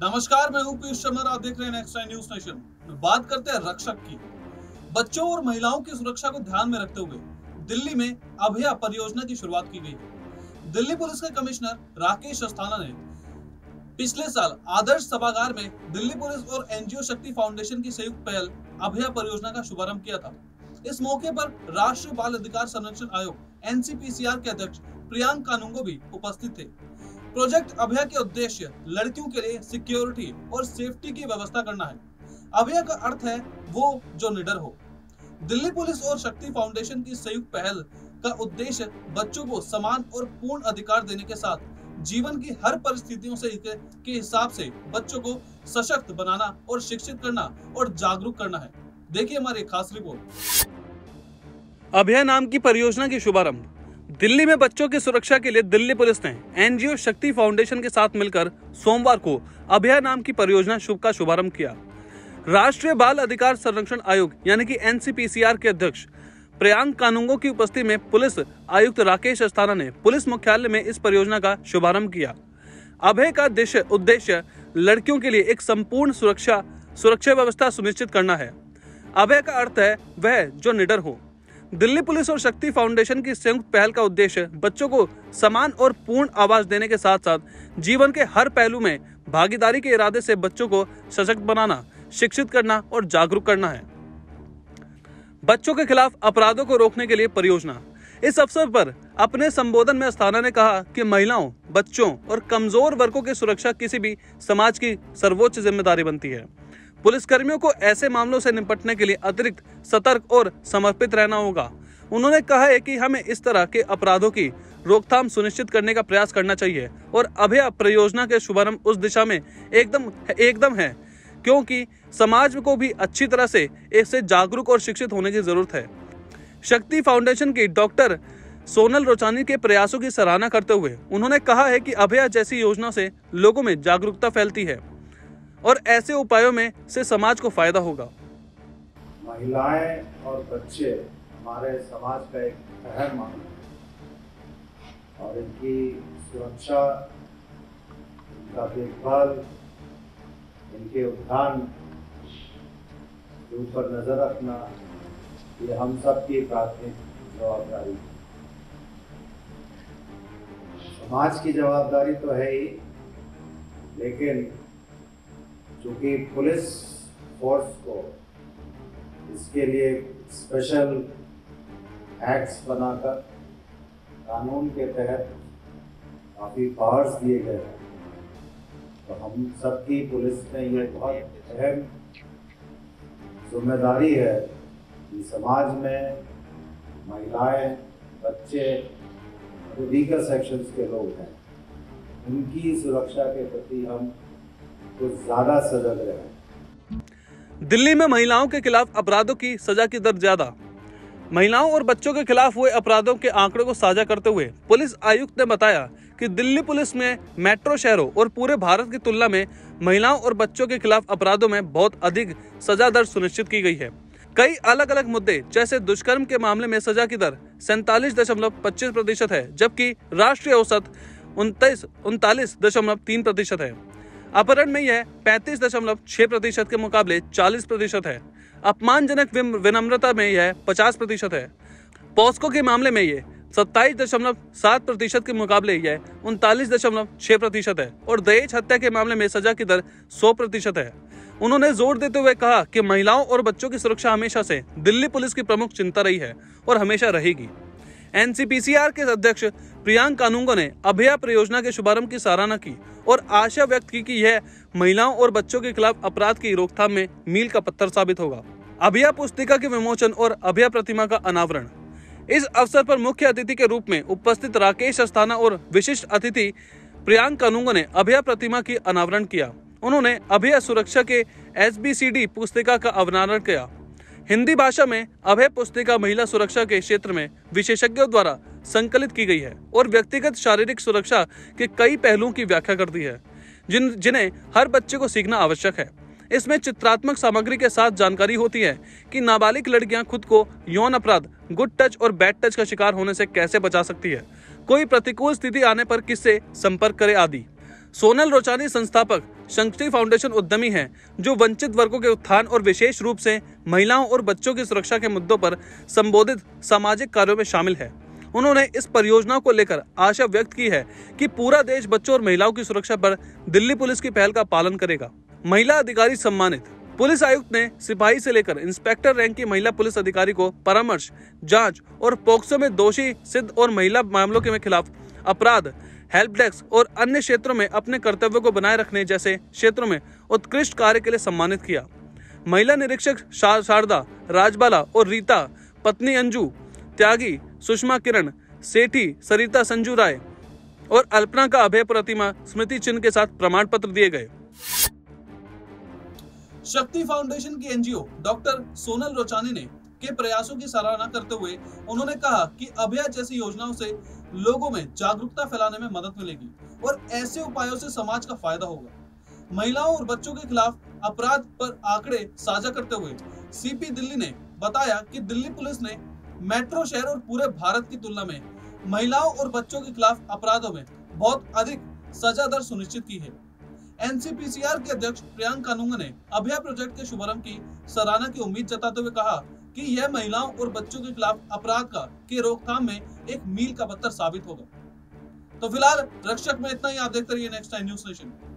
नमस्कार, मैं हूं पीयूष शर्मा। आप देख रहे हैं नेक्स्ट टाइम न्यूज नेशन। बात करते हैं रक्षक की। बच्चों और महिलाओं की सुरक्षा को ध्यान में रखते हुए दिल्ली में अभया परियोजना की शुरुआत की गई है। दिल्ली पुलिस के कमिश्नर राकेश अस्थाना ने पिछले साल आदर्श सभागार में दिल्ली पुलिस और एनजीओ शक्ति फाउंडेशन की संयुक्त पहल अभया परियोजना का शुभारंभ किया था। इस मौके पर राष्ट्रीय बाल अधिकार संरक्षण आयोग एनसीपीसीआर के अध्यक्ष प्रियांक कानूंगो भी उपस्थित थे। प्रोजेक्ट अभया के उद्देश्य लड़कियों के लिए सिक्योरिटी और सेफ्टी की व्यवस्था करना है। अभया का अर्थ है वो जो निडर हो। दिल्ली पुलिस और शक्ति फाउंडेशन की संयुक्त पहल का उद्देश्य बच्चों को समान और पूर्ण अधिकार देने के साथ जीवन की हर परिस्थितियों से के हिसाब से बच्चों को सशक्त बनाना और शिक्षित करना और जागरूक करना है। देखिए हमारी खास रिपोर्ट। अभया नाम की परियोजना की शुभारंभ। दिल्ली में बच्चों की सुरक्षा के लिए दिल्ली पुलिस ने एनजीओ शक्ति फाउंडेशन के साथ मिलकर सोमवार को अभया नाम की परियोजना का शुभारंभ किया। राष्ट्रीय बाल अधिकार संरक्षण आयोग यानी कि एनसीपीसीआर के अध्यक्ष प्रियांक कानूंगो की उपस्थिति में पुलिस आयुक्त राकेश अस्थाना ने पुलिस मुख्यालय में इस परियोजना का शुभारंभ किया। अभय का उद्देश्य लड़कियों के लिए एक संपूर्ण सुरक्षा व्यवस्था सुनिश्चित करना है। अभय का अर्थ है वह जो निडर हो। दिल्ली पुलिस और शक्ति फाउंडेशन की संयुक्त पहल का उद्देश्य बच्चों को समान और पूर्ण आवाज देने के साथ साथ जीवन के हर पहलू में भागीदारी के इरादे से बच्चों को सशक्त बनाना, शिक्षित करना और जागरूक करना है। बच्चों के खिलाफ अपराधों को रोकने के लिए परियोजना। इस अवसर पर अपने संबोधन में अस्थाना ने कहा कि महिलाओं, बच्चों और कमजोर वर्गों की सुरक्षा किसी भी समाज की सर्वोच्च जिम्मेदारी बनती है। पुलिसकर्मियों को ऐसे मामलों से निपटने के लिए अतिरिक्त सतर्क और समर्पित रहना होगा। उन्होंने कहा है कि हमें इस तरह के अपराधों की रोकथाम सुनिश्चित करने का प्रयास करना चाहिए और अभया परियोजना के शुभारंभ उस दिशा में एकदम है, क्योंकि समाज को भी अच्छी तरह से इससे जागरूक और शिक्षित होने की जरूरत है। शक्ति फाउंडेशन की डॉक्टर सोनल रोचानी के प्रयासों की सराहना करते हुए उन्होंने कहा है कि अभया जैसी योजना से लोगों में जागरूकता फैलती है और ऐसे उपायों में से समाज को फायदा होगा। महिलाएं और बच्चे हमारे समाज का एक अहम अंग है और इनकी सुरक्षा, इनका देखभाल, इनके उत्थान के ऊपर नजर रखना ये हम सब की प्राथमिक जवाबदारी है। समाज की जवाबदारी तो है ही, लेकिन चूँकि पुलिस फोर्स को इसके लिए स्पेशल एक्ट्स बनाकर कानून के तहत काफ़ी पावर्स दिए गए हैं, तो हम सबकी पुलिस में ये बहुत अहम जिम्मेदारी है कि समाज में महिलाएं, बच्चे, जो वीकर सेक्शंस के लोग हैं, उनकी सुरक्षा के प्रति हम कुछ ज्यादा सजग रहे। दिल्ली में महिलाओं के खिलाफ अपराधों की सजा की दर ज्यादा। महिलाओं और बच्चों के खिलाफ हुए अपराधों के आंकड़ों को साझा करते हुए पुलिस आयुक्त ने बताया कि दिल्ली पुलिस में मेट्रो शहरों और पूरे भारत की तुलना में महिलाओं और बच्चों के खिलाफ अपराधों में बहुत अधिक सजा दर सुनिश्चित की गई है। कई अलग अलग मुद्दे जैसे दुष्कर्म के मामले में सजा की दर 47.25% है, जबकि राष्ट्रीय औसत 39.3% है। अपहरण में यह 35.6% के मुकाबले 40% है। अपमानजनक विनम्रता में यह 50% है। पॉस्को के मामले में यह 27.7% के मुकाबले यह 39.6% है और दहेज हत्या के मामले में सजा की दर 100% है। उन्होंने जोर देते हुए कहा कि महिलाओं और बच्चों की सुरक्षा हमेशा से दिल्ली पुलिस की प्रमुख चिंता रही है और हमेशा रहेगी। एनसीपीसीआर के अध्यक्ष प्रियांक कानूंगो ने अभया परियोजना के शुभारंभ की सराहना की और आशा व्यक्त की कि यह महिलाओं और बच्चों के खिलाफ अपराध की रोकथाम में मील का पत्थर साबित होगा। अभया पुस्तिका के विमोचन और अभया प्रतिमा का अनावरण। इस अवसर पर मुख्य अतिथि के रूप में उपस्थित राकेश अस्थाना और विशिष्ट अतिथि प्रियांक कानूंगो ने अभया प्रतिमा की अनावरण किया। उन्होंने अभया सुरक्षा के SBCD पुस्तिका का अनावरण किया। हिंदी भाषा में अभय पुस्तिका महिला सुरक्षा के क्षेत्र में विशेषज्ञों द्वारा संकलित की गई है और व्यक्तिगत शारीरिक सुरक्षा के कई पहलुओं की व्याख्या करती है जिन्हें हर बच्चे को सीखना आवश्यक है। इसमें चित्रात्मक सामग्री के साथ जानकारी होती है कि नाबालिग लड़कियां खुद को यौन अपराध, गुड टच और बैड टच का शिकार होने से कैसे बचा सकती है, कोई प्रतिकूल स्थिति आने पर किससे संपर्क करे आदि। सोनल रोचानी संस्थापक शक्ति फाउंडेशन उद्यमी हैं जो वंचित वर्गों के उत्थान और विशेष रूप से महिलाओं और बच्चों की सुरक्षा के मुद्दों पर संबोधित सामाजिक कार्यों में शामिल है। उन्होंने इस परियोजना को लेकर आशा व्यक्त की है कि पूरा देश बच्चों और महिलाओं की सुरक्षा पर दिल्ली पुलिस की पहल का पालन करेगा। महिला अधिकारी सम्मानित। पुलिस आयुक्त ने सिपाही से लेकर इंस्पेक्टर रैंक की महिला पुलिस अधिकारी को परामर्श, जांच और पोक्सो में दोषी सिद्ध और महिला मामलों के खिलाफ अपराध, हेल्प डेस्क और अन्य क्षेत्रों में अपने कर्तव्यों को बनाए रखने जैसे क्षेत्रों में उत्कृष्ट कार्य के लिए सम्मानित किया। महिला निरीक्षक शारदा, राजबाला और रीता, पत्नी अंजू, त्यागी, सुषमा किरण, सेठी, सरिता संजू राय और अल्पना का अभय प्रतिमा स्मृति चिन्ह के साथ प्रमाण पत्र दिए गए। शक्ति फाउंडेशन की एनजीओ डॉक्टर सोनल रोचानी ने के प्रयासों की सराहना करते हुए उन्होंने कहा कि अभया जैसी योजनाओं से लोगों में जागरूकता फैलाने में मदद मिलेगी और ऐसे उपायों से समाज का फायदा होगा। महिलाओं और बच्चों के खिलाफ अपराध पर आंकड़े साझा करते हुए सीपी दिल्ली ने बताया कि दिल्ली पुलिस ने मेट्रो शहर और पूरे भारत की तुलना में महिलाओं और बच्चों के खिलाफ अपराधों में बहुत अधिक सजा दर सुनिश्चित की है। एनसीपीसीआर के अध्यक्ष प्रियंक कानूंगा ने अभया प्रोजेक्ट के शुभारंभ की सराहना की उम्मीद जताते हुए कहा कि यह महिलाओं और बच्चों के खिलाफ अपराध के रोकथाम में एक मील का पत्थर साबित होगा। तो फिलहाल रक्षक में इतना ही। आप देखते रहिए नेक्स्ट टाइम न्यूज़ नेशन।